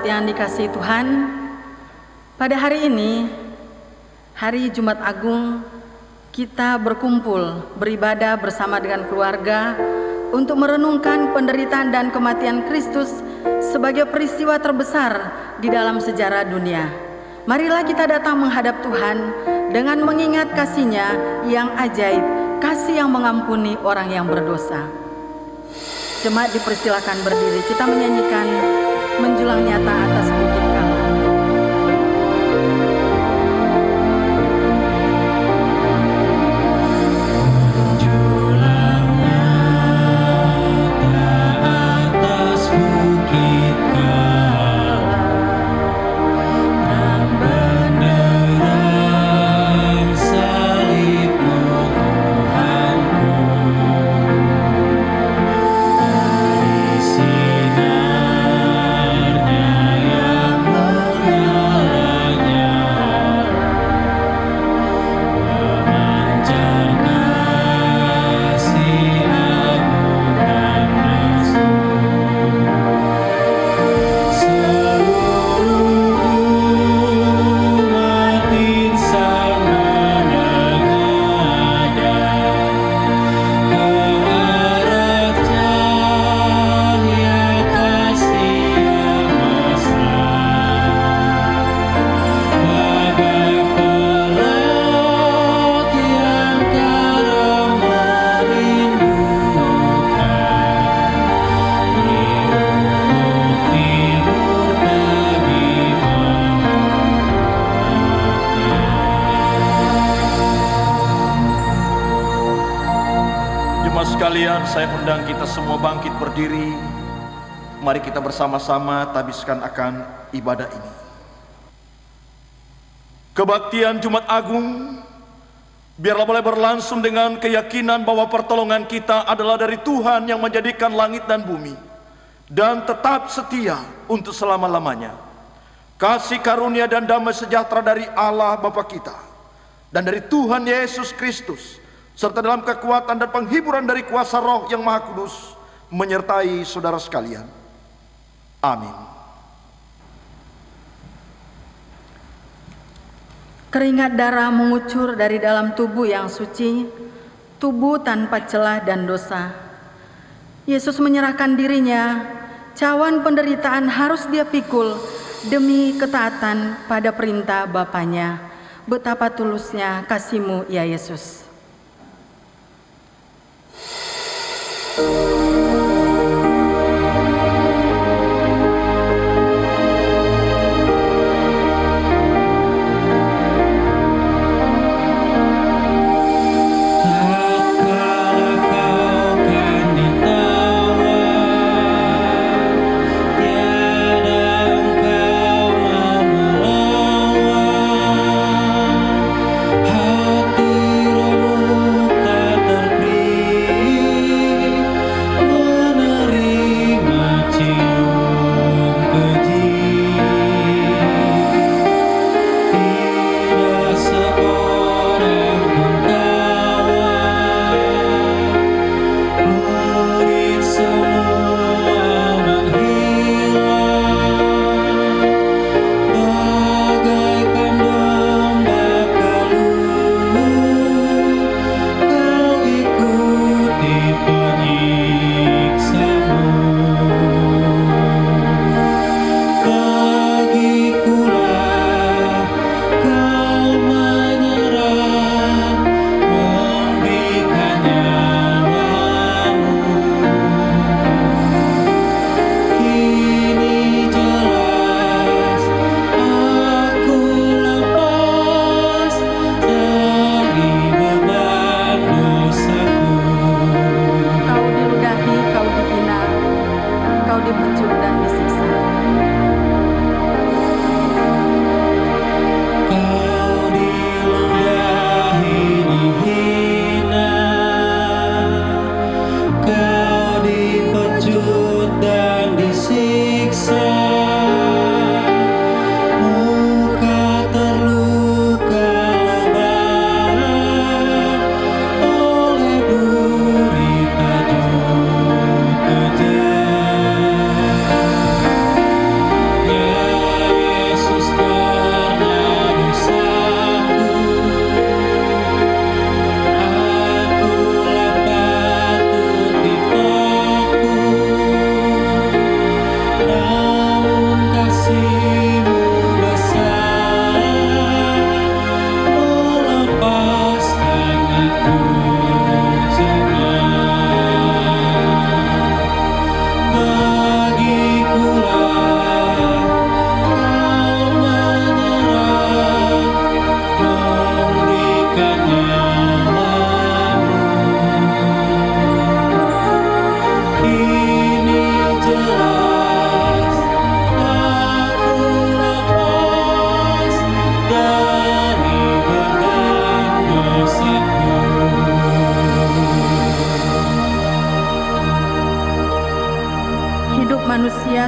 yang dikasihi Tuhan, pada hari ini, hari Jumat Agung, kita berkumpul beribadah bersama dengan keluarga untuk merenungkan penderitaan dan kematian Kristus sebagai peristiwa terbesar di dalam sejarah dunia. Marilah kita datang menghadap Tuhan dengan mengingat kasih-Nya yang ajaib, kasih yang mengampuni orang yang berdosa. Jemaat dipersilakan berdiri, kita menyanyikan Menjulang Nyata Atas Bukit Kala. Sekalian, saya undang kita semua bangkit berdiri. Mari kita bersama-sama tabiskan akan ibadah ini. Kebaktian Jumat Agung biarlah boleh berlangsung dengan keyakinan bahwa pertolongan kita adalah dari Tuhan yang menjadikan langit dan bumi dan tetap setia untuk selama-lamanya. Kasih karunia dan damai sejahtera dari Allah Bapa kita dan dari Tuhan Yesus Kristus serta dalam kekuatan dan penghiburan dari kuasa Roh yang Maha Kudus menyertai saudara sekalian. Amin. Keringat darah mengucur dari dalam tubuh yang suci, tubuh tanpa celah dan dosa. Yesus menyerahkan dirinya, cawan penderitaan harus dia pikul demi ketaatan pada perintah Bapanya. Betapa tulusnya kasih-Mu ya Yesus.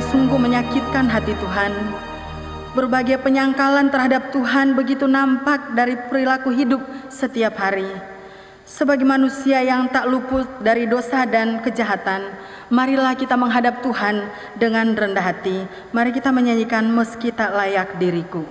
kita sungguh menyakitkan hati Tuhan. Berbagai penyangkalan terhadap Tuhan begitu nampak dari perilaku hidup setiap hari. Sebagai manusia yang tak luput dari dosa dan kejahatan, marilah kita menghadap Tuhan dengan rendah hati. Mari kita menyanyikan Meski Tak Layak Diriku.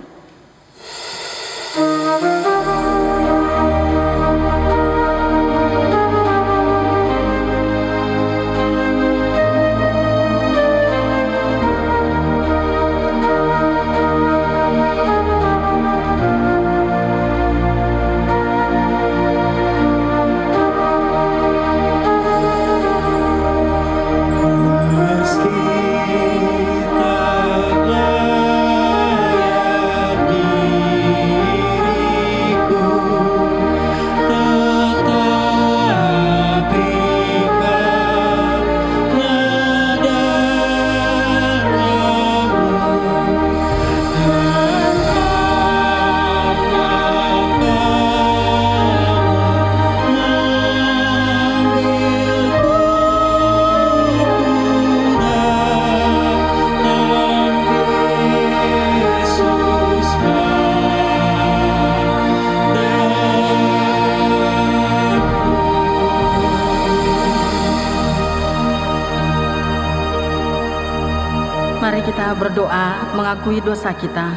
Mari kita berdoa mengakui dosa kita.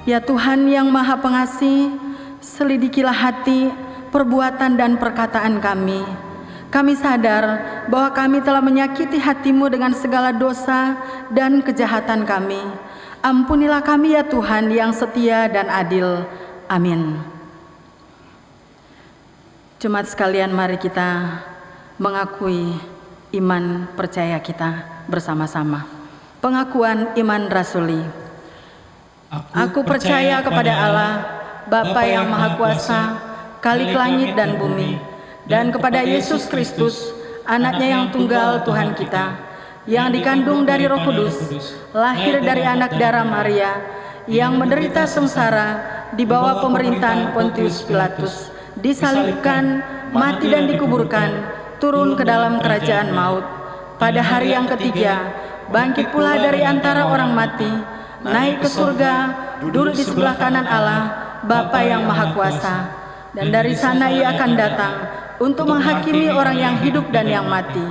Ya Tuhan yang Maha Pengasih, selidikilah hati, perbuatan dan perkataan kami. Kami sadar bahwa kami telah menyakiti hati-Mu dengan segala dosa dan kejahatan kami. Ampunilah kami ya Tuhan yang setia dan adil. Amin. Jemaat sekalian, mari kita mengakui iman percaya kita bersama-sama. Pengakuan iman rasuli. Aku percaya kepada Allah, Bapa yang Maha Kuasa, Khalik langit dan bumi, dan kepada Yesus Kristus, Anaknya yang tunggal Tuhan kita, yang dikandung dari Roh Kudus, lahir dari anak darah Maria, yang menderita sengsara di bawah pemerintahan Pontius Pilatus, disalibkan, mati dan dikuburkan, turun ke dalam kerajaan maut. Pada hari yang ketiga, bangkit pula dari antara orang mati, naik ke surga, duduk di sebelah kanan Allah, Bapa yang Maha Kuasa. Dan dari sana Ia akan datang untuk menghakimi orang yang hidup dan yang mati.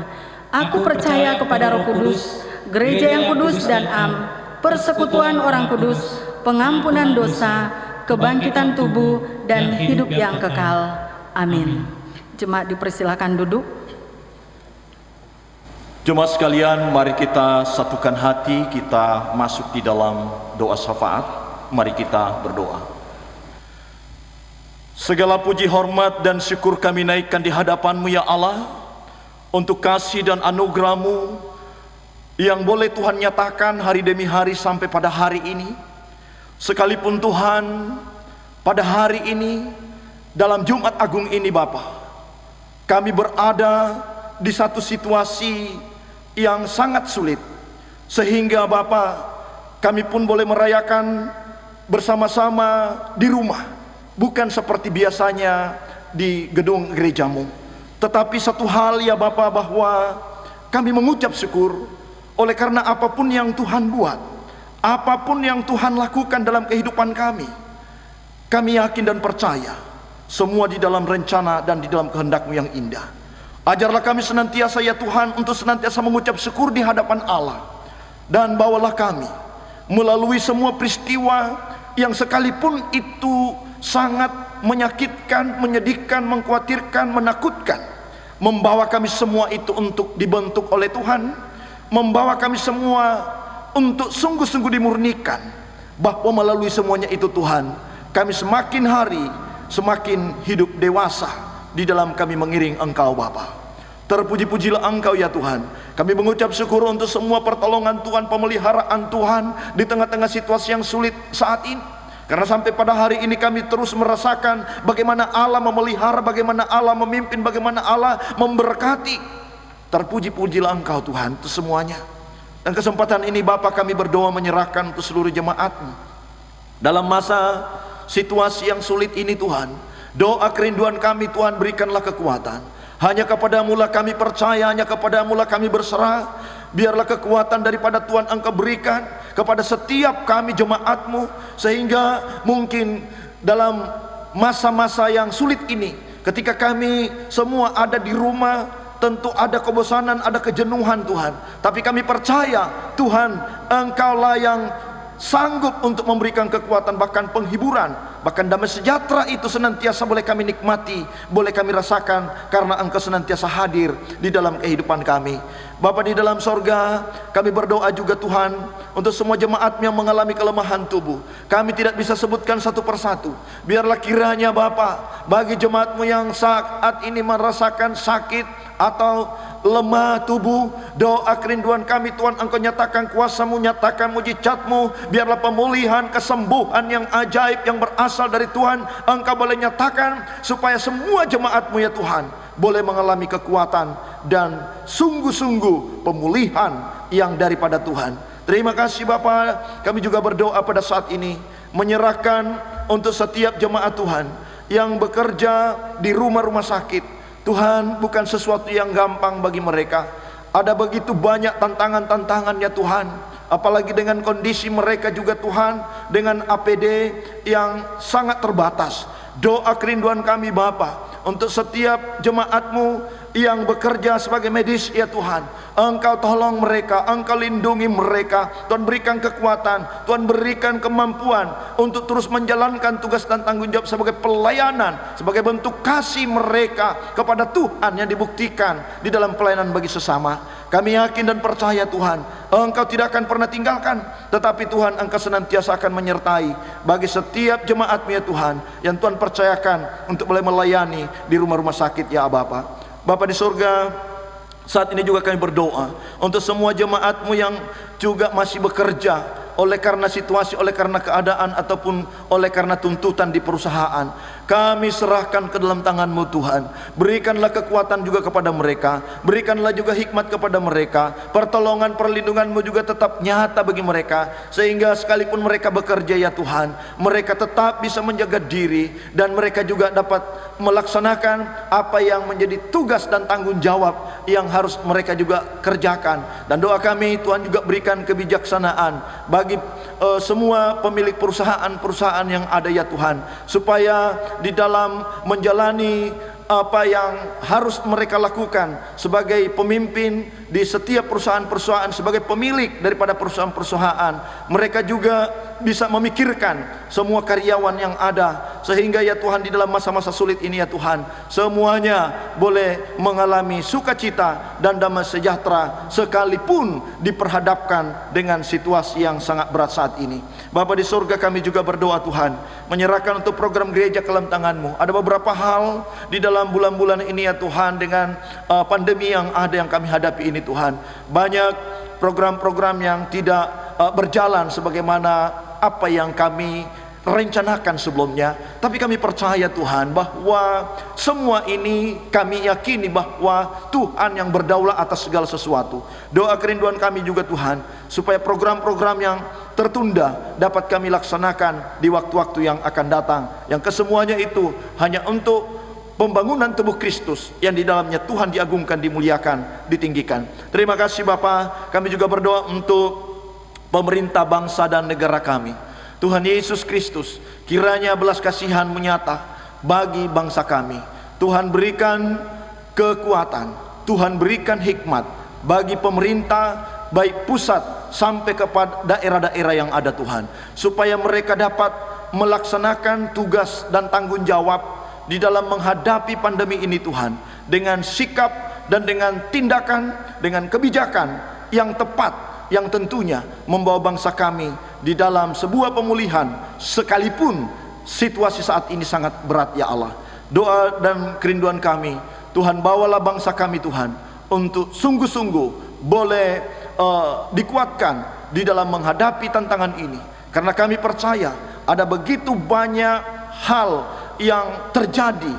Aku percaya kepada Roh Kudus, gereja yang kudus dan am, persekutuan orang kudus, pengampunan dosa, kebangkitan tubuh, dan hidup yang kekal. Amin. Jemaat dipersilakan duduk. Jemaat sekalian, mari kita satukan hati, kita masuk di dalam doa syafaat. Mari kita berdoa. Segala puji, hormat, dan syukur kami naikkan di hadapan-Mu ya Allah, untuk kasih dan anugerah-Mu yang boleh Tuhan nyatakan hari demi hari sampai pada hari ini. Sekalipun Tuhan, pada hari ini, dalam Jumat Agung ini Bapa, kami berada di satu situasi yang sangat sulit, sehingga Bapa, kami pun boleh merayakan bersama-sama di rumah, bukan seperti biasanya di gedung gereja-Mu. Tetapi satu hal ya Bapa, bahwa kami mengucap syukur oleh karena apapun yang Tuhan buat, apapun yang Tuhan lakukan dalam kehidupan kami yakin dan percaya semua di dalam rencana dan di dalam kehendak-Mu yang indah. Ajarlah kami senantiasa ya Tuhan untuk senantiasa mengucap syukur di hadapan Allah. Dan bawalah kami melalui semua peristiwa yang sekalipun itu sangat menyakitkan, menyedihkan, mengkhawatirkan, menakutkan, membawa kami semua itu untuk dibentuk oleh Tuhan, membawa kami semua untuk sungguh-sungguh dimurnikan, bahwa melalui semuanya itu Tuhan, kami semakin hari semakin hidup dewasa di dalam kami mengiring Engkau Bapa. Terpuji-pujilah Engkau ya Tuhan. Kami mengucap syukur untuk semua pertolongan Tuhan, pemeliharaan Tuhan di tengah-tengah situasi yang sulit saat ini. Karena sampai pada hari ini kami terus merasakan bagaimana Allah memelihara, bagaimana Allah memimpin, bagaimana Allah memberkati. Terpuji-pujilah Engkau Tuhan untuk semuanya. Dan kesempatan ini Bapa, kami berdoa menyerahkan untuk seluruh jemaat-Mu dalam masa situasi yang sulit ini Tuhan. Doa kerinduan kami Tuhan, berikanlah kekuatan. Hanya kepadamu lah kami percaya, hanya kepadamu lah kami berserah, biarlah kekuatan daripada Tuhan Engkau berikan kepada setiap kami jemaat-Mu, sehingga mungkin dalam masa-masa yang sulit ini, ketika kami semua ada di rumah, tentu ada kebosanan, ada kejenuhan Tuhan. Tapi kami percaya Tuhan, Engkaulah yang sanggup untuk memberikan kekuatan, bahkan penghiburan, bahkan damai sejahtera itu senantiasa boleh kami nikmati, boleh kami rasakan, karena Engkau senantiasa hadir di dalam kehidupan kami. Bapa di dalam sorga, kami berdoa juga Tuhan untuk semua jemaat yang mengalami kelemahan tubuh. Kami tidak bisa sebutkan satu persatu. Biarlah kiranya Bapa, bagi jemaat-Mu yang saat ini merasakan sakit atau lemah tubuh, doa kerinduan kami Tuhan, Engkau nyatakan kuasa-Mu, nyatakan mujizat-Mu. Biarlah pemulihan, kesembuhan yang ajaib yang berasal dari Tuhan Engkau boleh nyatakan, supaya semua jemaat-Mu ya Tuhan boleh mengalami kekuatan dan sungguh-sungguh pemulihan yang daripada Tuhan. Terima kasih Bapa. Kami juga berdoa pada saat ini, menyerahkan untuk setiap jemaat Tuhan yang bekerja di rumah-rumah sakit. Tuhan, bukan sesuatu yang gampang bagi mereka. Ada begitu banyak tantangan-tantangannya Tuhan, apalagi dengan kondisi mereka juga Tuhan, dengan APD yang sangat terbatas. Doa kerinduan kami Bapa untuk setiap jemaat-Mu yang bekerja sebagai medis ya Tuhan, Engkau tolong mereka, Engkau lindungi mereka. Tuhan berikan kekuatan, Tuhan berikan kemampuan untuk terus menjalankan tugas dan tanggung jawab sebagai pelayanan, sebagai bentuk kasih mereka kepada Tuhan yang dibuktikan di dalam pelayanan bagi sesama. Kami yakin dan percaya Tuhan, Engkau tidak akan pernah tinggalkan, tetapi Tuhan Engkau senantiasa akan menyertai bagi setiap jemaat-Mu ya Tuhan, yang Tuhan percayakan untuk boleh melayani di rumah-rumah sakit ya Bapa. Bapa di surga, saat ini juga kami berdoa untuk semua jemaat-Mu yang juga masih bekerja oleh karena situasi, oleh karena keadaan, ataupun oleh karena tuntutan di perusahaan. Kami serahkan ke dalam tangan-Mu Tuhan. Berikanlah kekuatan juga kepada mereka, berikanlah juga hikmat kepada mereka. Pertolongan, perlindungan-Mu juga tetap nyata bagi mereka, sehingga sekalipun mereka bekerja ya Tuhan, mereka tetap bisa menjaga diri, dan mereka juga dapat melaksanakan apa yang menjadi tugas dan tanggung jawab yang harus mereka juga kerjakan. Dan doa kami Tuhan juga berikan kebijaksanaan bagi semua pemilik perusahaan-perusahaan yang ada ya Tuhan, supaya di dalam menjalani apa yang harus mereka lakukan sebagai pemimpin di setiap perusahaan-perusahaan, sebagai pemilik daripada perusahaan-perusahaan, mereka juga bisa memikirkan semua karyawan yang ada, sehingga ya Tuhan di dalam masa-masa sulit ini ya Tuhan, semuanya boleh mengalami sukacita dan damai sejahtera sekalipun diperhadapkan dengan situasi yang sangat berat saat ini. Bapa di surga, kami juga berdoa Tuhan, menyerahkan untuk program gereja ke dalam tangan-Mu. Ada beberapa hal di dalam bulan-bulan ini ya Tuhan, dengan pandemi yang ada yang kami hadapi ini Tuhan, banyak program-program yang tidak berjalan sebagaimana apa yang kami rencanakan sebelumnya. Tapi kami percaya Tuhan bahwa semua ini kami yakini bahwa Tuhan yang berdaulat atas segala sesuatu. Doa kerinduan kami juga Tuhan, supaya program-program yang tertunda dapat kami laksanakan di waktu-waktu yang akan datang, yang kesemuanya itu hanya untuk pembangunan tubuh Kristus yang di dalamnya Tuhan diagungkan, dimuliakan, ditinggikan. Terima kasih Bapa. Kami juga berdoa untuk pemerintah bangsa dan negara kami. Tuhan Yesus Kristus, kiranya belas kasihan menyata bagi bangsa kami. Tuhan berikan kekuatan, Tuhan berikan hikmat bagi pemerintah, baik pusat sampai kepada daerah-daerah yang ada Tuhan, supaya mereka dapat melaksanakan tugas dan tanggung jawab di dalam menghadapi pandemi ini Tuhan, dengan sikap dan dengan tindakan, dengan kebijakan yang tepat, yang tentunya membawa bangsa kami di dalam sebuah pemulihan, sekalipun situasi saat ini sangat berat ya Allah. Doa dan kerinduan kami, Tuhan bawalah bangsa kami Tuhan untuk sungguh-sungguh boleh dikuatkan di dalam menghadapi tantangan ini, karena kami percaya ada begitu banyak hal yang terjadi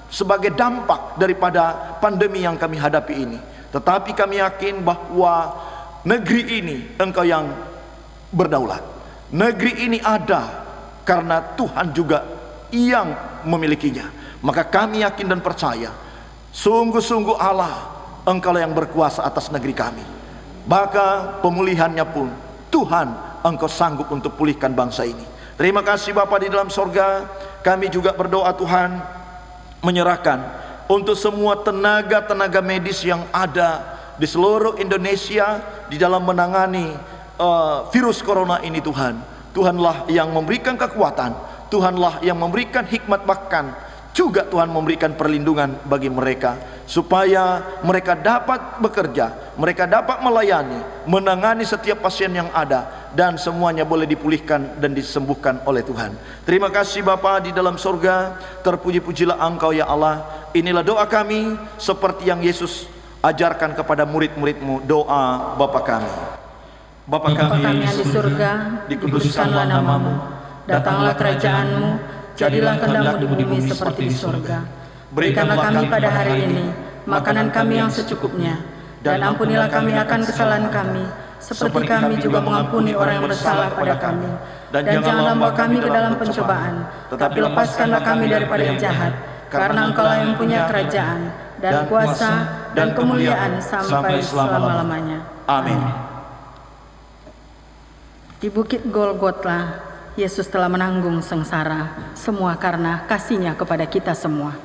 sebagai dampak daripada pandemi yang kami hadapi ini. Tetapi kami yakin bahwa negeri ini Engkau yang berdaulat. Negeri ini ada karena Tuhan juga yang memilikinya. Maka kami yakin dan percaya, sungguh-sungguh Allah, Engkau yang berkuasa atas negeri kami. maka pemulihannya pun Tuhan, Engkau sanggup untuk pulihkan bangsa ini. Terima kasih Bapa di dalam sorga. Kami juga berdoa Tuhan, menyerahkan untuk semua tenaga medis yang ada di seluruh Indonesia di dalam menangani virus corona ini. Tuhan, Tuhanlah yang memberikan kekuatan, Tuhanlah yang memberikan hikmat, bahkan juga Tuhan memberikan perlindungan bagi mereka, supaya mereka dapat bekerja, mereka dapat melayani, menangani setiap pasien yang ada, dan semuanya boleh dipulihkan dan disembuhkan oleh Tuhan. Terima kasih Bapa di dalam surga, terpuji-pujilah Engkau ya Allah. Inilah doa kami seperti yang Yesus ajarkan kepada murid-murid-Mu. Doa Bapa kami. Bapa kami yang di surga, dikuduskanlah nama-Mu, datanglah kerajaan-Mu, jadilah kehendak-Mu di bumi seperti di surga. Berikanlah kami pada hari ini makanan kami yang secukupnya, dan ampunilah kami akan kesalahan kami, seperti kami juga mengampuni orang yang bersalah pada kami. Dan janganlah membawa kami ke dalam pencobaan, tetapi lepaskanlah kami daripada yang jahat, karena Engkau-lah yang punya kerajaan, dan kuasa, dan kemuliaan sampai selama-lamanya. Amin. Di bukit Golgota, Yesus telah menanggung sengsara, semua karena kasih-Nya kepada kita semua.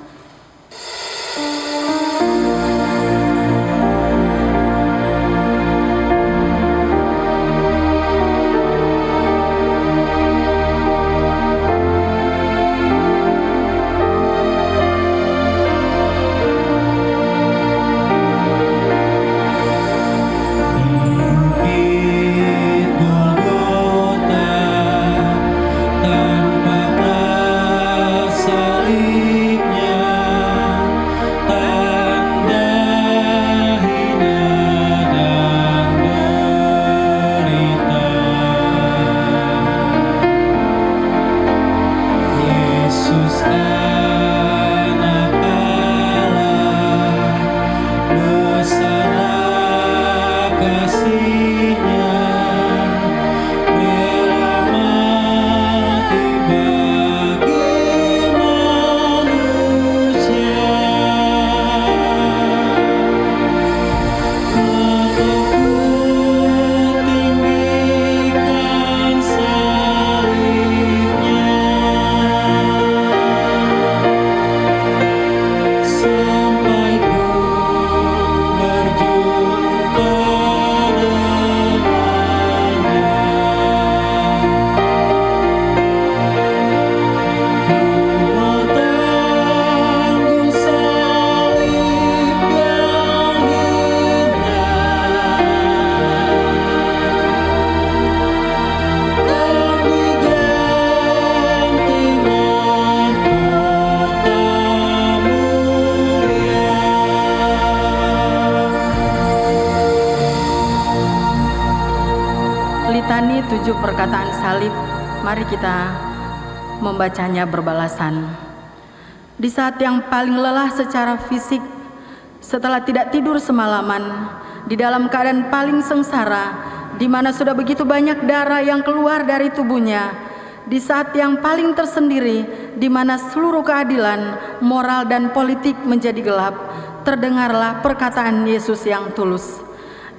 Litani 7 perkataan salib, mari kita membacanya berbalasan. Di saat yang paling lelah secara fisik, setelah tidak tidur semalaman, di dalam keadaan paling sengsara, di mana sudah begitu banyak darah yang keluar dari tubuhnya, di saat yang paling tersendiri, di mana seluruh keadilan, moral dan politik menjadi gelap, terdengarlah perkataan Yesus yang tulus.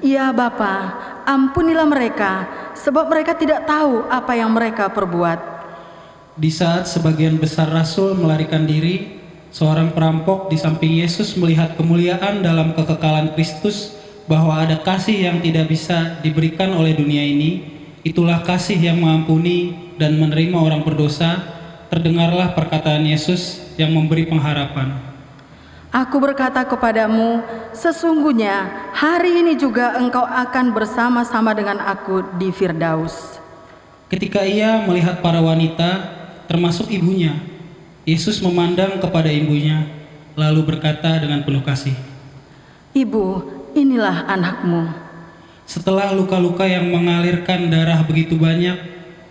Ya Bapa, ampunilah mereka, sebab mereka tidak tahu apa yang mereka perbuat. Di saat sebagian besar rasul melarikan diri, seorang perampok di samping Yesus melihat kemuliaan dalam kekekalan Kristus, bahwa ada kasih yang tidak bisa diberikan oleh dunia ini. Itulah kasih yang mengampuni dan menerima orang berdosa. Terdengarlah perkataan Yesus yang memberi pengharapan. Aku berkata kepadamu, sesungguhnya hari ini juga engkau akan bersama-sama dengan aku di Firdaus. Ketika ia melihat para wanita, termasuk ibunya, Yesus memandang kepada ibunya, lalu berkata dengan penuh kasih, Ibu, inilah anakmu. Setelah luka-luka yang mengalirkan darah begitu banyak,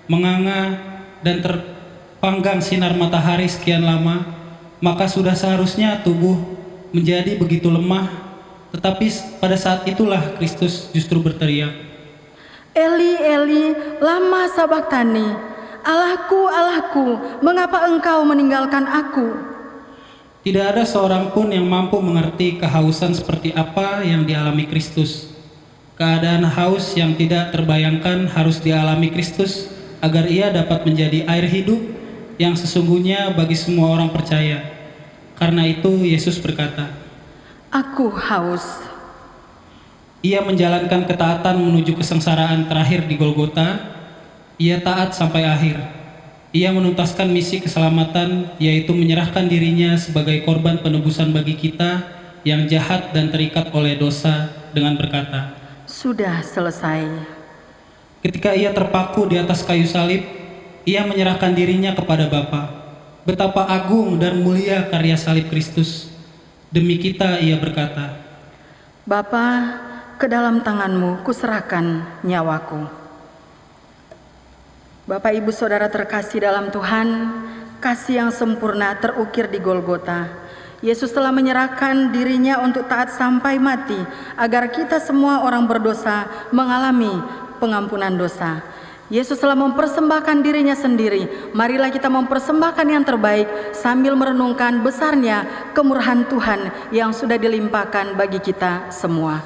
menganga dan terpanggang sinar matahari sekian lama, maka sudah seharusnya tubuh menjadi begitu lemah. Tetapi pada saat itulah Kristus justru berteriak, Eli, Eli, lama sabachthani, Allahku, Allahku, mengapa engkau meninggalkan aku? Tidak ada seorang pun yang mampu mengerti kehausan seperti apa yang dialami Kristus. Keadaan haus yang tidak terbayangkan harus dialami Kristus agar ia dapat menjadi air hidup yang sesungguhnya bagi semua orang percaya. Karena itu Yesus berkata, "Aku haus." ia menjalankan ketaatan menuju kesengsaraan terakhir di Golgota. Ia taat sampai akhir. Ia menuntaskan misi keselamatan, yaitu menyerahkan dirinya sebagai korban penebusan bagi kita yang jahat dan terikat oleh dosa dengan berkata, "Sudah selesai." ketika ia terpaku di atas kayu salib, ia menyerahkan dirinya kepada Bapa. Betapa agung dan mulia karya salib Kristus. Demi kita ia berkata, "Bapa, ke dalam tangan-Mu kuserahkan nyawaku." Bapak Ibu Saudara terkasih dalam Tuhan, kasih yang sempurna terukir di Golgota. Yesus telah menyerahkan dirinya untuk taat sampai mati, agar kita semua orang berdosa mengalami pengampunan dosa. Yesus telah mempersembahkan dirinya sendiri. Marilah kita mempersembahkan yang terbaik sambil merenungkan besarnya kemurahan Tuhan yang sudah dilimpahkan bagi kita semua.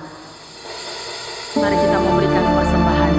Mari kita memberikan persembahan.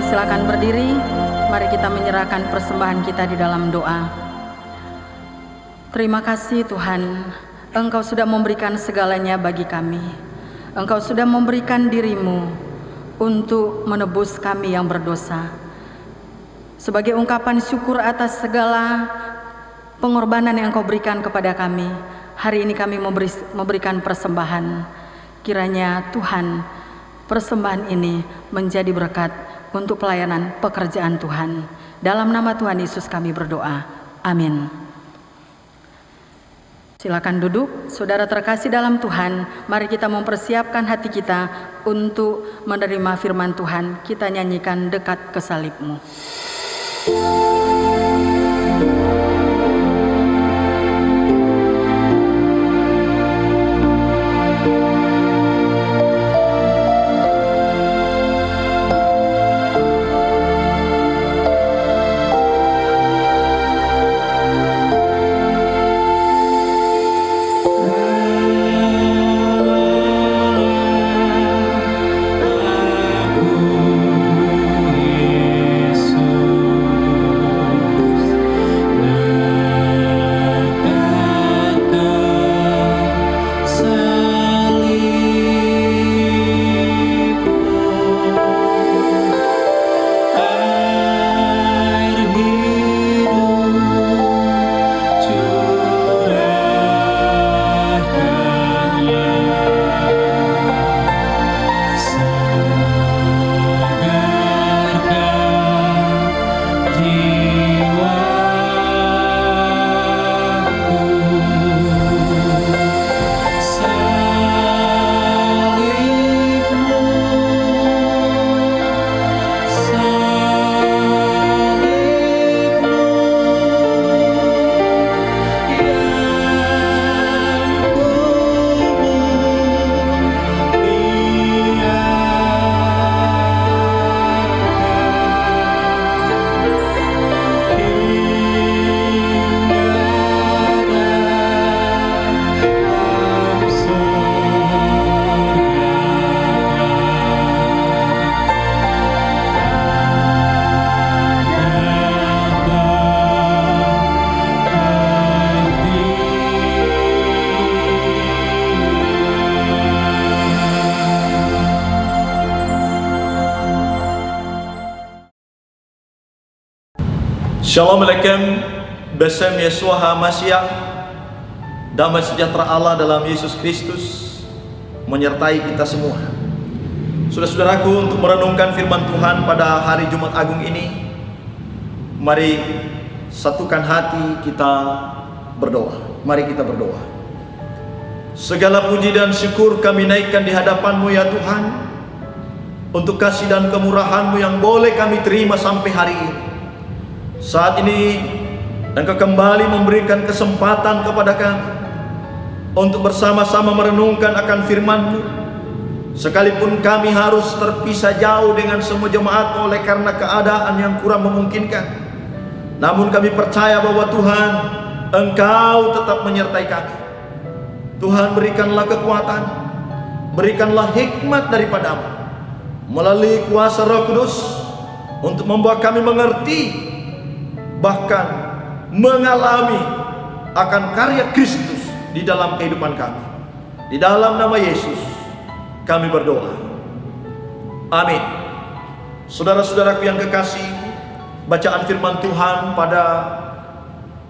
Silakan berdiri. Mari kita menyerahkan persembahan kita di dalam doa. Terima kasih Tuhan, Engkau sudah memberikan segalanya bagi kami. Engkau sudah memberikan dirimu untuk menebus kami yang berdosa. Sebagai ungkapan syukur atas segala pengorbanan yang Engkau berikan kepada kami, hari ini kami memberikan persembahan. Kiranya Tuhan, persembahan ini menjadi berkat untuk pelayanan pekerjaan Tuhan. Dalam nama Tuhan Yesus kami berdoa. Amin. Silakan duduk. Saudara terkasih dalam Tuhan, mari kita mempersiapkan hati kita untuk menerima firman Tuhan. Kita nyanyikan Dekat ke Salib-Mu. Yesus Shalom Aleichem, Besem Yeshua HaMashiach, damai sejahtera Allah dalam Yesus Kristus menyertai kita semua. Saudara-saudaraku, untuk merenungkan firman Tuhan pada hari Jumat Agung ini, mari satukan hati kita berdoa. Mari kita berdoa. Segala puji dan syukur kami naikkan di hadapan-Mu ya Tuhan, untuk kasih dan kemurahan-Mu yang boleh kami terima sampai hari ini. Saat ini Engkau kembali memberikan kesempatan kepada kami untuk bersama-sama merenungkan akan firman-Mu. Sekalipun kami harus terpisah jauh dengan semua jemaat oleh karena keadaan yang kurang memungkinkan, namun kami percaya bahwa Tuhan, Engkau tetap menyertai kami. Tuhan, berikanlah kekuatan, berikanlah hikmat daripada-Mu melalui kuasa Roh Kudus untuk membuat kami mengerti, bahkan mengalami akan karya Kristus di dalam kehidupan kami. Di dalam nama Yesus kami berdoa. Amin. Saudara-saudaraku yang kekasih, bacaan firman Tuhan pada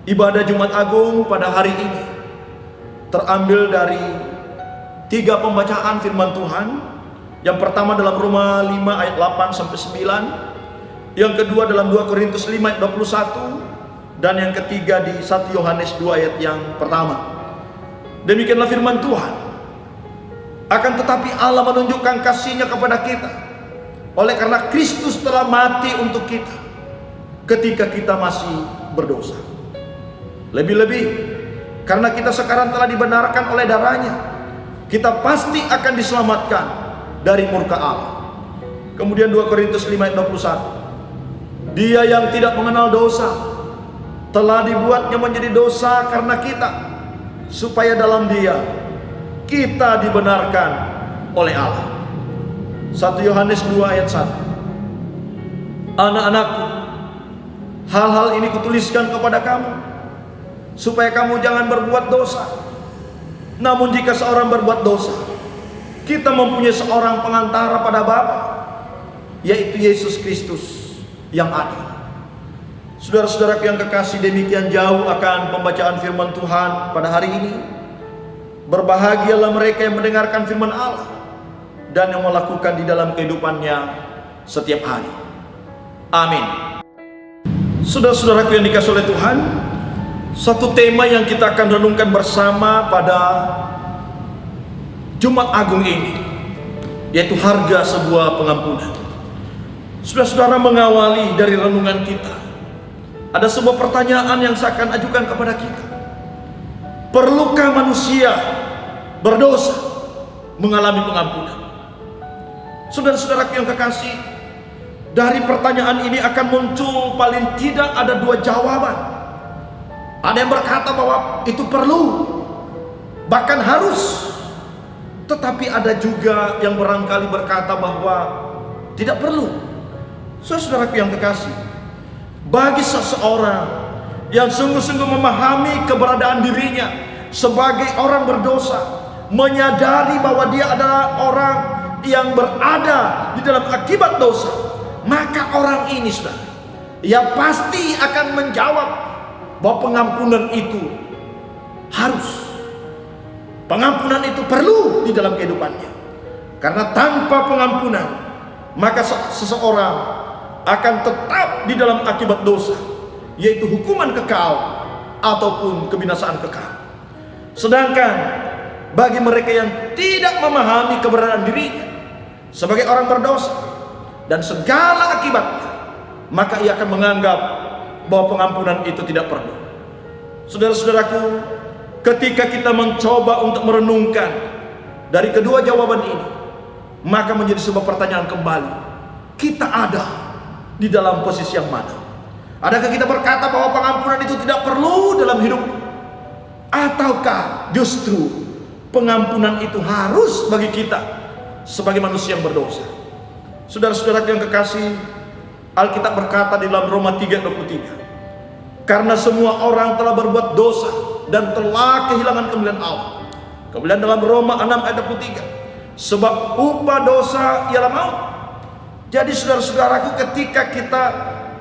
ibadah Jumat Agung pada hari ini terambil dari 3 pembacaan firman Tuhan. Yang pertama dalam Roma 5 ayat 8 sampai 9, yang kedua dalam 2 Korintus 5 ayat 21, dan yang ketiga di 1 Yohanes 2 ayat yang pertama. Demikianlah firman Tuhan. Akan tetapi Allah menunjukkan kasih-Nya kepada kita oleh karena Kristus telah mati untuk kita ketika kita masih berdosa. Lebih-lebih karena kita sekarang telah dibenarkan oleh darah-Nya, kita pasti akan diselamatkan dari murka Allah. Kemudian 2 Korintus 5 ayat 21, Dia yang tidak mengenal dosa telah dibuatnya menjadi dosa karena kita, supaya dalam Dia kita dibenarkan oleh Allah. 1 Yohanes 2 ayat 1, Anak-anakku, hal-hal ini kutuliskan kepada kamu supaya kamu jangan berbuat dosa. Namun jika seorang berbuat dosa, kita mempunyai seorang pengantara pada Bapa, yaitu Yesus Kristus yang adil. Saudara-saudaraku yang kekasih, demikian jauh akan pembacaan firman Tuhan pada hari ini. Berbahagialah mereka yang mendengarkan firman Allah dan yang melakukan di dalam kehidupannya setiap hari. Amin. Saudara-saudaraku yang dikasihi oleh Tuhan, satu tema yang kita akan renungkan bersama pada Jumat Agung ini, yaitu harga sebuah pengampunan. Saudara-saudara, mengawali dari renungan kita, ada sebuah pertanyaan yang saya akan ajukan kepada kita. Perlukah manusia berdosa mengalami pengampunan? Saudara-saudaraku yang kekasih, dari pertanyaan ini akan muncul paling tidak ada 2 jawaban. Ada yang berkata bahwa itu perlu, bahkan harus. Tetapi ada juga yang barangkali berkata bahwa tidak perlu. Saudaraku yang kekasih, bagi seseorang yang sungguh-sungguh memahami keberadaan dirinya sebagai orang berdosa, menyadari bahwa dia adalah orang yang berada di dalam akibat dosa, maka orang ini, saudara, ia pasti akan menjawab bahwa pengampunan itu harus, pengampunan itu perlu di dalam kehidupannya. Karena tanpa pengampunan, maka seseorang akan tetap di dalam akibat dosa, yaitu hukuman kekal ataupun kebinasaan kekal. Sedangkan bagi mereka yang tidak memahami keberadaan dirinya sebagai orang berdosa dan segala akibatnya, maka ia akan menganggap bahwa pengampunan itu tidak perlu. Saudara-saudaraku, ketika kita mencoba untuk merenungkan dari kedua jawaban ini, maka menjadi sebuah pertanyaan kembali, kita ada di dalam posisi yang mana? Adakah kita berkata bahwa pengampunan itu tidak perlu dalam hidup? Ataukah justru pengampunan itu harus bagi kita sebagai manusia yang berdosa? Saudara-saudara yang kekasih, Alkitab berkata di dalam Roma 3:23, karena semua orang telah berbuat dosa dan telah kehilangan kemuliaan Allah. Kemudian dalam Roma 6 ayat 23, sebab upah dosa ialah maut. Jadi saudara-saudaraku, ketika kita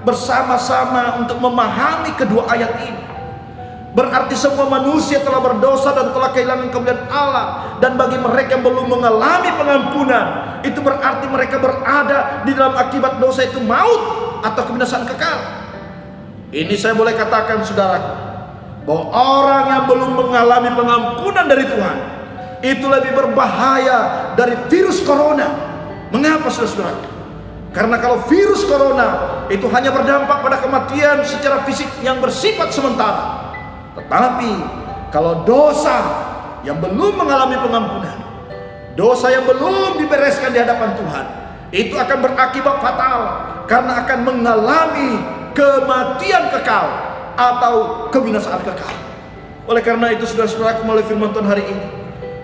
bersama-sama untuk memahami kedua ayat ini. Berarti semua manusia telah berdosa dan telah kehilangan kemuliaan Allah. Dan bagi mereka yang belum mengalami pengampunan, itu berarti mereka berada di dalam akibat dosa, itu maut atau kebinasaan kekal. Ini saya boleh katakan saudaraku, bahwa orang yang belum mengalami pengampunan dari Tuhan itu lebih berbahaya dari virus corona. Mengapa saudara-saudara? Karena kalau virus corona itu hanya berdampak pada kematian secara fisik yang bersifat sementara. Tetapi kalau dosa yang belum mengalami pengampunan, dosa yang belum dibereskan di hadapan Tuhan, itu akan berakibat fatal, karena akan mengalami kematian kekal atau kebinasaan kekal. Oleh karena itu saudara-saudaraku, melalui firman Tuhan hari ini,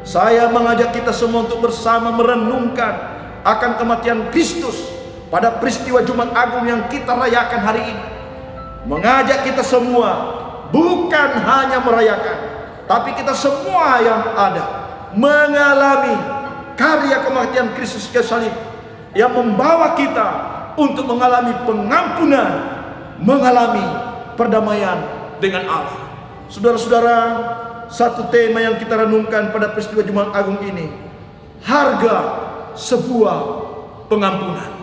saya mengajak kita semua untuk bersama merenungkan akan kematian Kristus pada peristiwa Jumat Agung yang kita rayakan hari ini. Mengajak kita semua bukan hanya merayakan, tapi kita semua yang ada mengalami karya kematian Kristus di kayu salib yang membawa kita untuk mengalami pengampunan, mengalami perdamaian dengan Allah. Saudara-saudara, satu tema yang kita renungkan pada peristiwa Jumat Agung ini, harga sebuah pengampunan.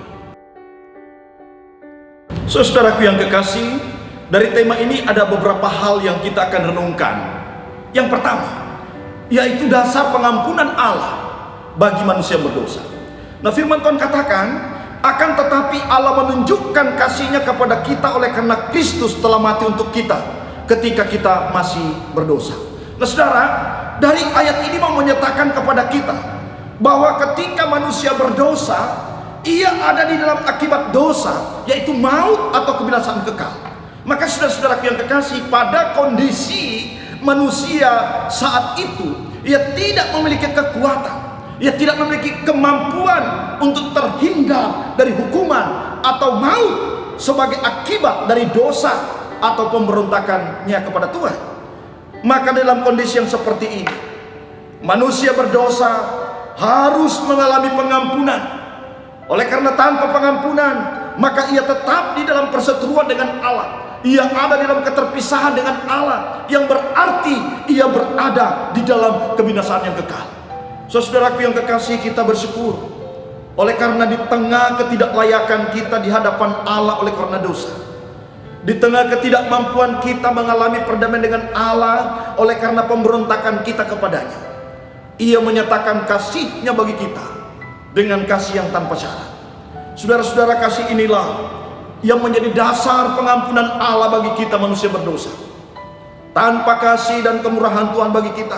Saudaraku yang kekasih, dari tema ini ada beberapa hal yang kita akan renungkan. Yang pertama, yaitu dasar pengampunan Allah bagi manusia berdosa. Nah, firman Tuhan katakan, akan tetapi Allah menunjukkan kasih-Nya kepada kita oleh karena Kristus telah mati untuk kita ketika kita masih berdosa. Nah saudara, dari ayat ini mau menyatakan kepada kita bahwa ketika manusia berdosa, ia ada di dalam akibat dosa, yaitu maut atau kebinasaan kekal. Maka saudara-saudaraku yang kekasih, pada kondisi manusia saat itu, ia tidak memiliki kekuatan, ia tidak memiliki kemampuan untuk terhindar dari hukuman atau maut sebagai akibat dari dosa atau pemberontakannya kepada Tuhan. Maka dalam kondisi yang seperti ini, manusia berdosa harus mengalami pengampunan. Oleh karena tanpa pengampunan, maka ia tetap di dalam perseteruan dengan Allah. Ia ada di dalam keterpisahan dengan Allah, yang berarti ia berada di dalam kebinasaan yang kekal. Saudaraku yang kekasih, kita bersyukur oleh karena di tengah ketidaklayakan kita di hadapan Allah oleh karena dosa, di tengah ketidakmampuan kita mengalami perdamaian dengan Allah oleh karena pemberontakan kita kepadanya, ia menyatakan kasih-Nya bagi kita dengan kasih yang tanpa syarat. Saudara-saudara, kasih inilah yang menjadi dasar pengampunan Allah bagi kita manusia berdosa. Tanpa kasih dan kemurahan Tuhan bagi kita,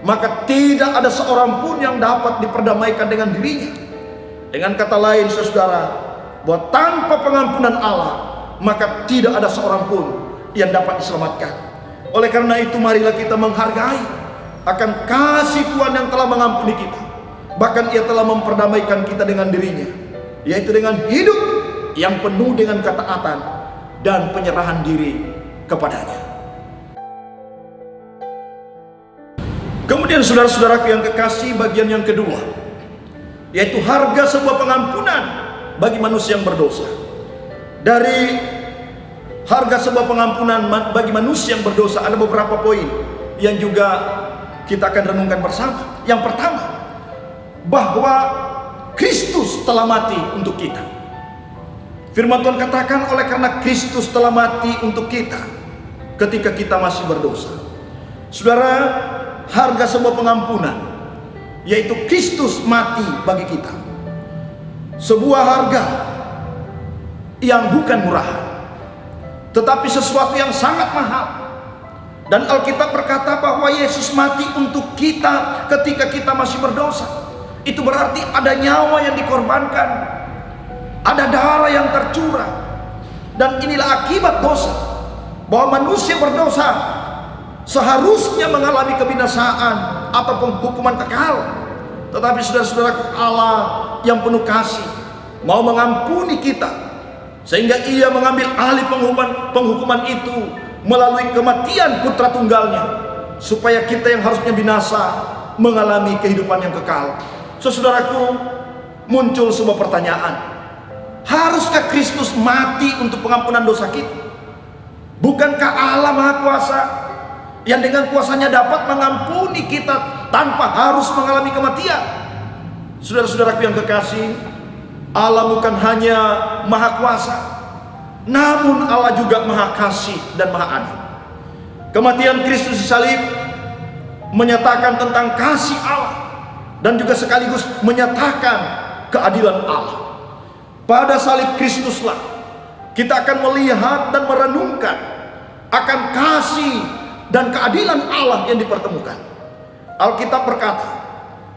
maka tidak ada seorang pun yang dapat diperdamaikan dengan dirinya. Dengan kata lain saudara, bahwa tanpa pengampunan Allah, maka tidak ada seorang pun yang dapat diselamatkan. Oleh karena itu, marilah kita menghargai akan kasih Tuhan yang telah mengampuni kita. Bahkan ia telah memperdamaikan kita dengan dirinya, yaitu dengan hidup yang penuh dengan ketaatan dan penyerahan diri kepadanya. Kemudian saudara-saudaraku yang kekasih, bagian yang kedua, yaitu harga sebuah pengampunan bagi manusia yang berdosa. Dari harga sebuah pengampunan bagi manusia yang berdosa ada beberapa poin yang juga kita akan renungkan bersama. Yang pertama, bahwa Kristus telah mati untuk kita. Firman Tuhan katakan, oleh karena Kristus telah mati untuk kita ketika kita masih berdosa. Saudara, harga sebuah pengampunan, yaitu Kristus mati bagi kita, sebuah harga yang bukan murah, tetapi sesuatu yang sangat mahal. Dan Alkitab berkata bahwa Yesus mati untuk kita ketika kita masih berdosa. Itu berarti ada nyawa yang dikorbankan, ada darah yang tercurah. Dan inilah akibat dosa, bahwa manusia berdosa seharusnya mengalami kebinasaan atau hukuman kekal. Tetapi saudara-saudaraku, Allah yang penuh kasih mau mengampuni kita, sehingga ia mengambil alih penghukuman itu melalui kematian putra tunggalnya, supaya kita yang harusnya binasa mengalami kehidupan yang kekal. Saudaraku, muncul sebuah pertanyaan, Haruskah Kristus mati untuk pengampunan dosa kita? Bukankah Allah Maha Kuasa yang dengan kuasanya dapat mengampuni kita tanpa harus mengalami kematian? Saudara-saudaraku yang kekasih, Allah bukan hanya Maha Kuasa, namun Allah juga Maha Kasih dan Maha Adil. Kematian Kristus di salib menyatakan tentang kasih Allah dan juga sekaligus menyatakan keadilan Allah. Pada salib Kristuslah kita akan melihat dan merenungkan akan kasih dan keadilan Allah yang dipertemukan. Alkitab berkata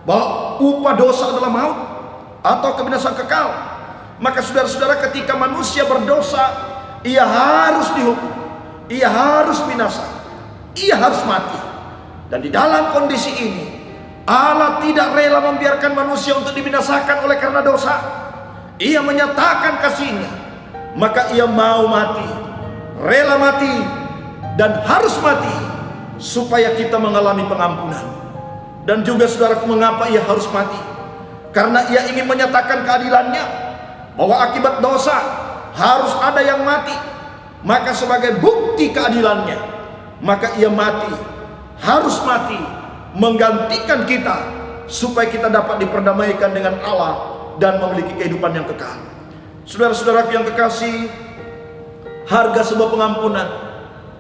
bahwa upah dosa adalah maut atau kebinasaan kekal. Maka saudara-saudara, ketika manusia berdosa, ia harus dihukum, ia harus binasa, ia harus mati. Dan di dalam kondisi ini, Allah tidak rela membiarkan manusia untuk dibinasakan oleh karena dosa. Ia menyatakan kasih-Nya, maka ia mau mati, rela mati, dan harus mati supaya kita mengalami pengampunan. Dan juga saudaraku, mengapa ia harus mati? Karena ia ingin menyatakan keadilannya, bahwa akibat dosa harus ada yang mati. Maka sebagai bukti keadilannya, maka ia mati, harus mati, menggantikan kita supaya kita dapat diperdamaikan dengan Allah dan memiliki kehidupan yang kekal. Saudara-saudaraku yang kekasih, harga sebuah pengampunan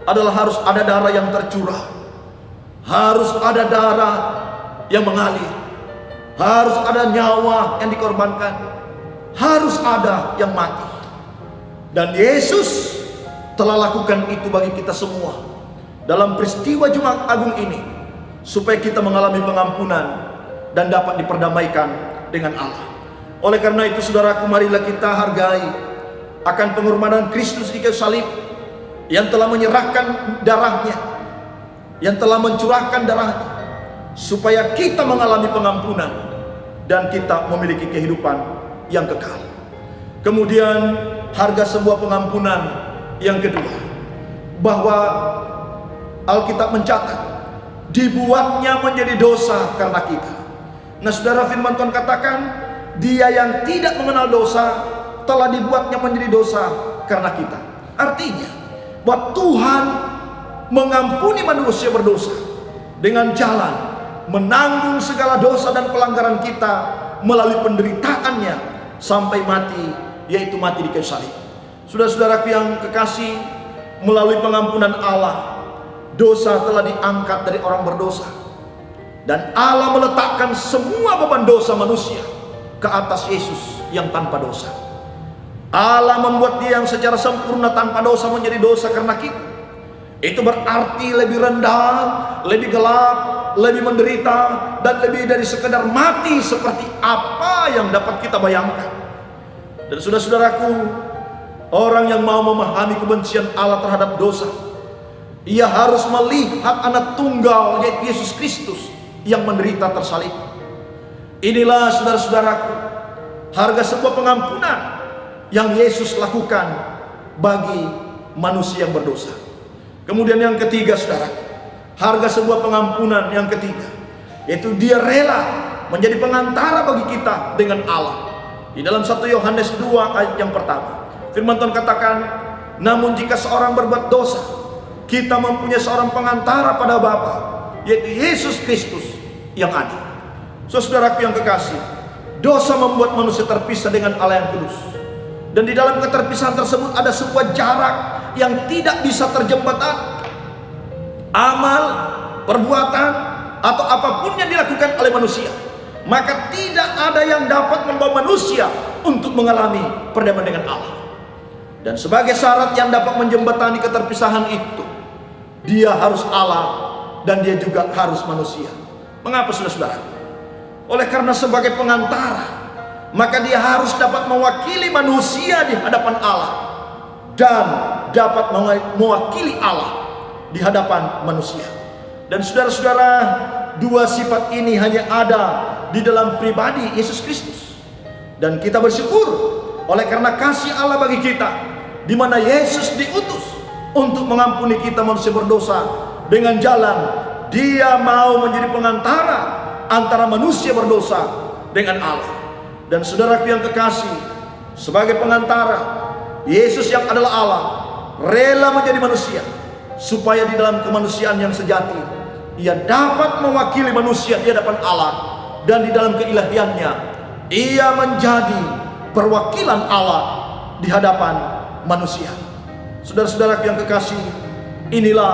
adalah harus ada darah yang tercurah, harus ada darah yang mengalir, harus ada nyawa yang dikorbankan, harus ada yang mati. Dan Yesus telah lakukan itu bagi kita semua dalam peristiwa Jumat Agung ini, supaya kita mengalami pengampunan dan dapat diperdamaikan dengan Allah. Oleh karena itu saudaraku, marilah kita hargai akan pengorbanan Kristus di kayu salib, yang telah menyerahkan darahnya, yang telah mencurahkan darahnya, supaya kita mengalami pengampunan dan kita memiliki kehidupan yang kekal. Kemudian harga sebuah pengampunan yang kedua, bahwa Alkitab mencatat dibuatnya menjadi dosa karena kita. Nah saudara, firman Tuhan katakan, dia yang tidak mengenal dosa telah dibuatnya menjadi dosa karena kita. Artinya bahwa Tuhan mengampuni manusia berdosa dengan jalan menanggung segala dosa dan pelanggaran kita melalui penderitaannya sampai mati, yaitu mati di kayu salib. Saudara-saudaraku yang kekasih, melalui pengampunan Allah, dosa telah diangkat dari orang berdosa, dan Allah meletakkan semua beban dosa manusia ke atas Yesus yang tanpa dosa. Allah membuat dia yang secara sempurna tanpa dosa menjadi dosa karena kita. Itu berarti lebih rendah, lebih gelap, lebih menderita, dan lebih dari sekedar mati seperti apa yang dapat kita bayangkan. Dan saudara-saudaraku, orang yang mau memahami kebencian Allah terhadap dosa, ia harus melihat anak tunggal, yaitu Yesus Kristus, yang menderita tersalib. Inilah saudara-saudaraku, harga sebuah pengampunan yang Yesus lakukan bagi manusia yang berdosa. Kemudian yang ketiga saudara, harga sebuah pengampunan yang ketiga, yaitu dia rela menjadi pengantara bagi kita dengan Allah. Di dalam 1 Yohanes 2 ayat yang pertama, firman Tuhan katakan, namun jika seorang berbuat dosa, kita mempunyai seorang pengantara pada Bapa, yaitu Yesus Kristus yang adil. Saudaraku yang kekasih, dosa membuat manusia terpisah dengan Allah yang kudus. Dan di dalam keterpisahan tersebut ada sebuah jarak yang tidak bisa terjembatan. Amal, perbuatan, atau apapun yang dilakukan oleh manusia, maka tidak ada yang dapat membawa manusia untuk mengalami perdamaian dengan Allah. Dan sebagai syarat yang dapat menjembatani keterpisahan itu, dia harus Allah dan dia juga harus manusia. Mengapa saudara-saudara? Oleh karena sebagai pengantara, maka dia harus dapat mewakili manusia di hadapan Allah dan dapat mewakili Allah di hadapan manusia. Dan saudara-saudara, dua sifat ini hanya ada di dalam pribadi Yesus Kristus. Dan kita bersyukur oleh karena kasih Allah bagi kita, di mana Yesus diutus untuk mengampuni kita manusia berdosa dengan jalan dia mau menjadi pengantara antara manusia berdosa dengan Allah. Dan saudaraku yang kekasih, sebagai pengantara. Yesus yang adalah Allah rela menjadi manusia supaya di dalam kemanusiaan yang sejati ia dapat mewakili manusia di hadapan Allah, dan di dalam keilahiannya ia menjadi perwakilan Allah di hadapan manusia. Saudara-saudara yang kekasih, inilah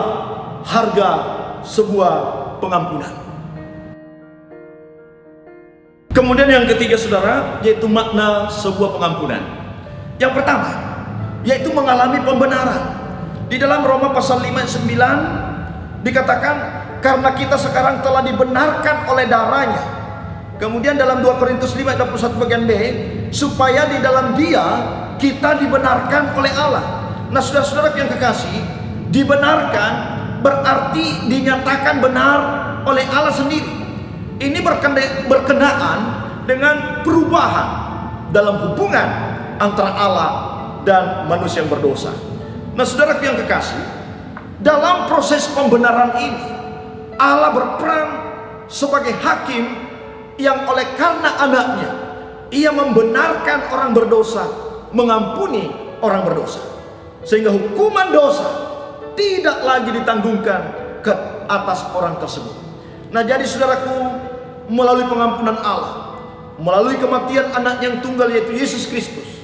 harga sebuah pengampunan. Kemudian yang ketiga saudara, yaitu makna sebuah pengampunan. Yang pertama, yaitu mengalami pembenaran. Di dalam Roma pasal 5 ayat 9 dikatakan, karena kita sekarang telah dibenarkan oleh darahnya. Kemudian dalam 2 Korintus 5 ayat 21 bagian B, supaya di dalam dia kita dibenarkan oleh Allah. Nah saudara-saudara yang kekasih, dibenarkan berarti dinyatakan benar oleh Allah sendiri. Ini berkenaan dengan perubahan dalam hubungan antara Allah dan manusia yang berdosa. Nah saudara yang kekasih, dalam proses pembenaran ini Allah berperan sebagai hakim yang oleh karena anaknya ia membenarkan orang berdosa, mengampuni orang berdosa, sehingga hukuman dosa tidak lagi ditanggungkan ke atas orang tersebut. Nah jadi saudaraku, melalui pengampunan Allah, melalui kematian anak yang tunggal yaitu Yesus Kristus,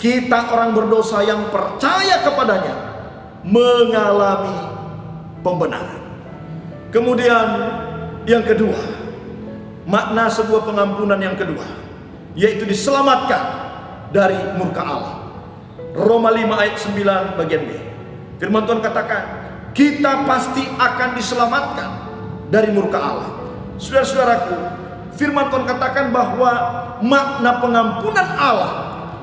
kita orang berdosa yang percaya kepadanya mengalami pembenaran. Kemudian yang kedua, makna sebuah pengampunan yang kedua, yaitu diselamatkan dari murka Allah. Roma 5 ayat 9 bagian B. Firman Tuhan katakan, kita pasti akan diselamatkan dari murka Allah. Saudara-saudaraku, firman Tuhan katakan bahwa makna pengampunan Allah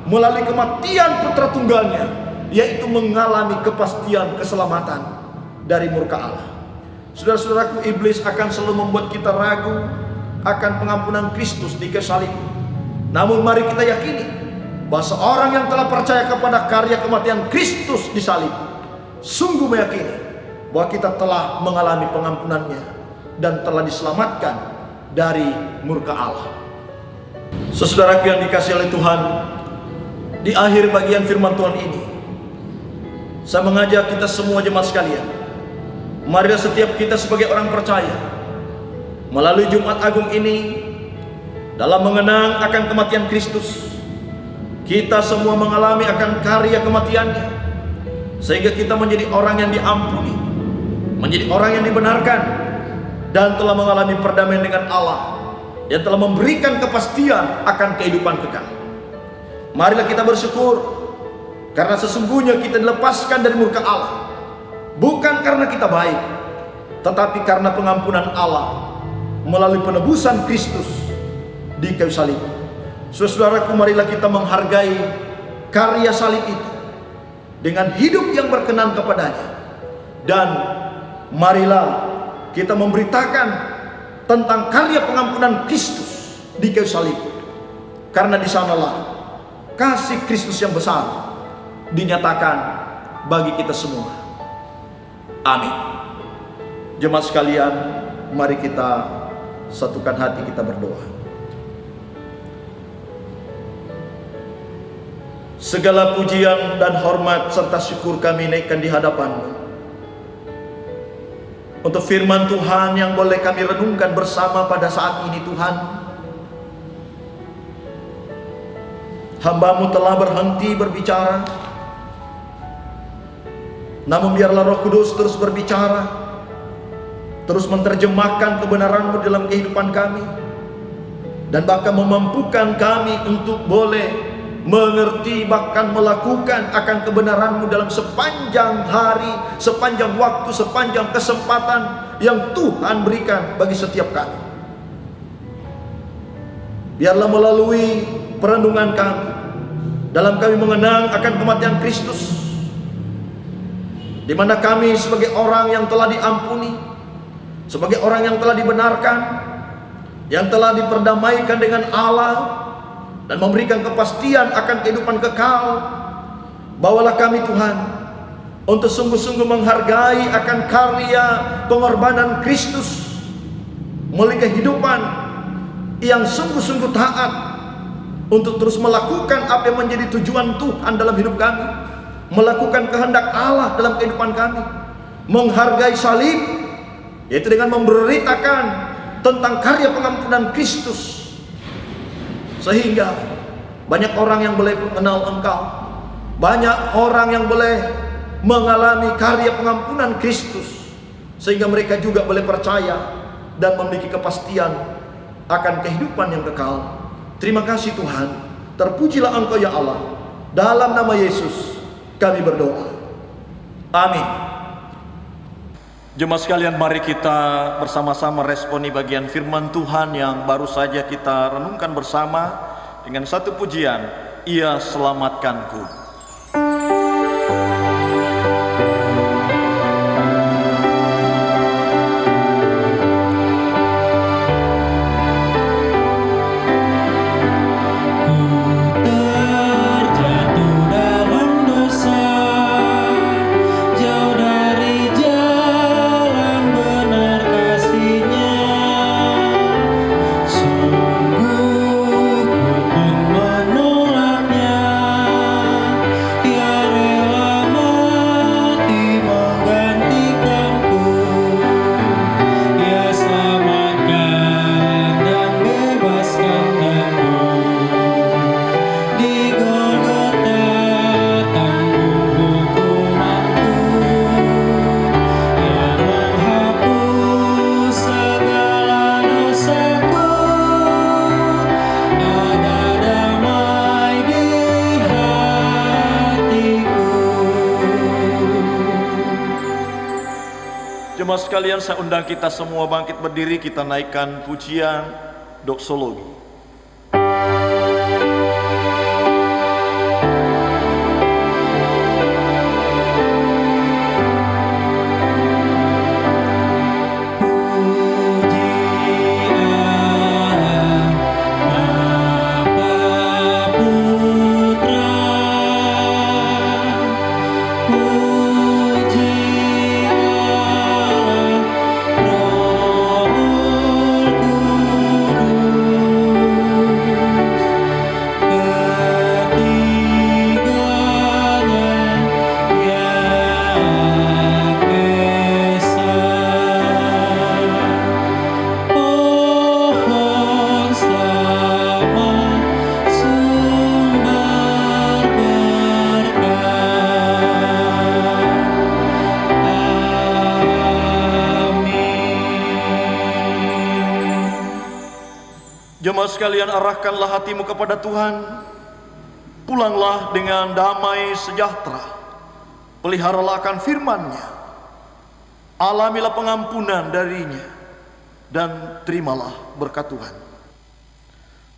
melalui kematian putra tunggalnya, yaitu mengalami kepastian keselamatan dari murka Allah. Saudara-saudaraku, iblis akan selalu membuat kita ragu akan pengampunan Kristus di kayu salib. Namun mari kita yakini bahwa seorang yang telah percaya kepada karya kematian Kristus di salib sungguh meyakini bahwa kita telah mengalami pengampunannya dan telah diselamatkan dari murka Allah. Saudaraku yang dikasihi oleh Tuhan, di akhir bagian firman Tuhan ini saya mengajak kita semua jemaat sekalian, marilah setiap kita sebagai orang percaya melalui Jumat Agung ini, dalam mengenang akan kematian Kristus, kita semua mengalami akan karya kematiannya, sehingga kita menjadi orang yang diampuni, menjadi orang yang dibenarkan, dan telah mengalami perdamaian dengan Allah, yang telah memberikan kepastian akan kehidupan kekal. Marilah kita bersyukur, karena sesungguhnya kita dilepaskan dari murka Allah, bukan karena kita baik, tetapi karena pengampunan Allah melalui penebusan Kristus di kayu salib. Saudaraku, marilah kita menghargai karya salib itu dengan hidup yang berkenan kepadanya, dan marilah kita memberitakan tentang karya pengampunan Kristus di kayu salib, karena di sanalah kasih Kristus yang besar dinyatakan bagi kita semua. Amin. Jemaat sekalian, mari kita satukan hati, kita berdoa. Segala pujian dan hormat serta syukur kami naikkan di hadapan-Mu untuk firman Tuhan yang boleh kami renungkan bersama pada saat ini. Tuhan, hamba-Mu telah berhenti berbicara, namun biarlah Roh Kudus terus berbicara, terus menerjemahkan kebenaran-Mu dalam kehidupan kami, dan bahkan memampukan kami untuk boleh mengerti, bahkan melakukan akan kebenaran-Mu dalam sepanjang hari, sepanjang waktu, sepanjang kesempatan yang Tuhan berikan bagi setiap kami. Biarlah melalui perenungan kami, dalam kami mengenang akan kematian Kristus, di mana kami sebagai orang yang telah diampuni, sebagai orang yang telah dibenarkan, yang telah diperdamaikan dengan Allah, dan memberikan kepastian akan kehidupan kekal. Bawalah kami Tuhan untuk sungguh-sungguh menghargai akan karya pengorbanan Kristus melalui kehidupan yang sungguh-sungguh taat, untuk terus melakukan apa yang menjadi tujuan Tuhan dalam hidup kami, melakukan kehendak Allah dalam kehidupan kami, menghargai salib, yaitu dengan memberitakan tentang karya pengampunan Kristus, sehingga banyak orang yang boleh mengenal Engkau, banyak orang yang boleh mengalami karya pengampunan Kristus, sehingga mereka juga boleh percaya dan memiliki kepastian akan kehidupan yang kekal. Terima kasih Tuhan, terpujilah Engkau ya Allah. Dalam nama Yesus kami berdoa, amin. Jemaat sekalian, mari kita bersama-sama responi bagian firman Tuhan yang baru saja kita renungkan bersama dengan satu pujian, Ia selamatkanku. Jemaat sekalian, saya undang kita semua bangkit berdiri, kita naikkan pujian doksologi. Jemaat sekalian, arahkanlah hatimu kepada Tuhan. Pulanglah dengan damai sejahtera. Peliharalah akan firman-Nya. Alamilah pengampunan darinya. Dan terimalah berkat Tuhan.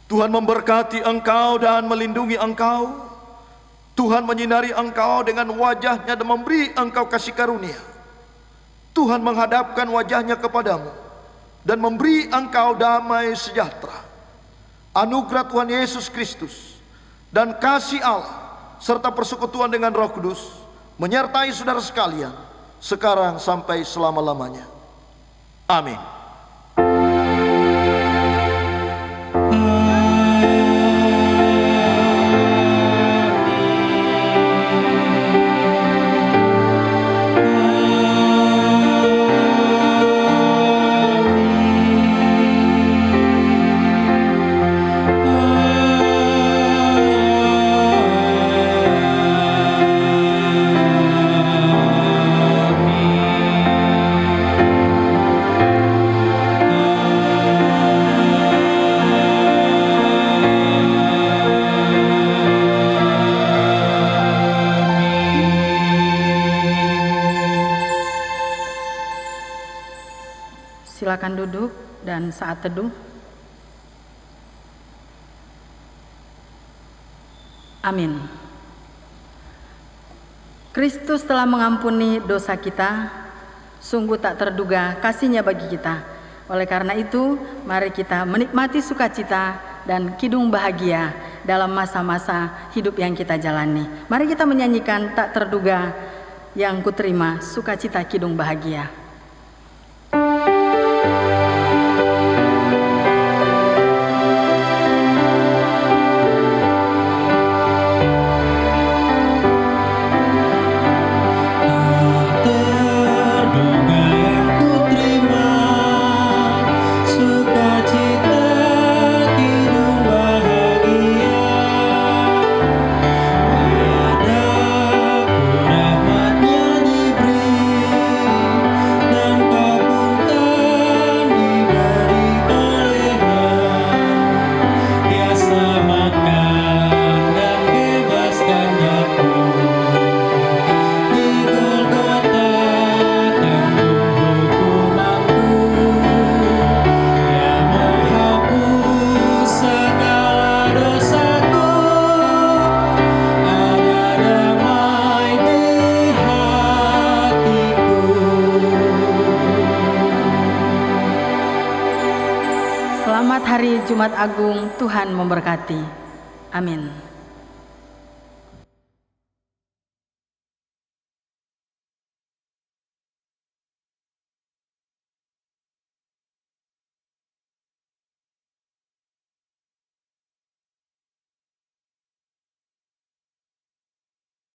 Tuhan memberkati engkau dan melindungi engkau. Tuhan menyinari engkau dengan wajah-Nya dan memberi engkau kasih karunia. Tuhan menghadapkan wajah-Nya kepadamu dan memberi engkau damai sejahtera. Anugerah Tuhan Yesus Kristus dan kasih Allah serta persekutuan dengan Roh Kudus menyertai saudara sekalian sekarang sampai selama-lamanya. Amin. Silakan duduk dan saat teduh. Amin. Kristus telah mengampuni dosa kita, sungguh tak terduga kasih-Nya bagi kita. Oleh karena itu, mari kita menikmati sukacita dan kidung bahagia dalam masa-masa hidup yang kita jalani. Mari kita menyanyikan tak terduga yang kuterima, sukacita kidung bahagia. Selamat Hari Jumat Agung, Tuhan memberkati. Amin.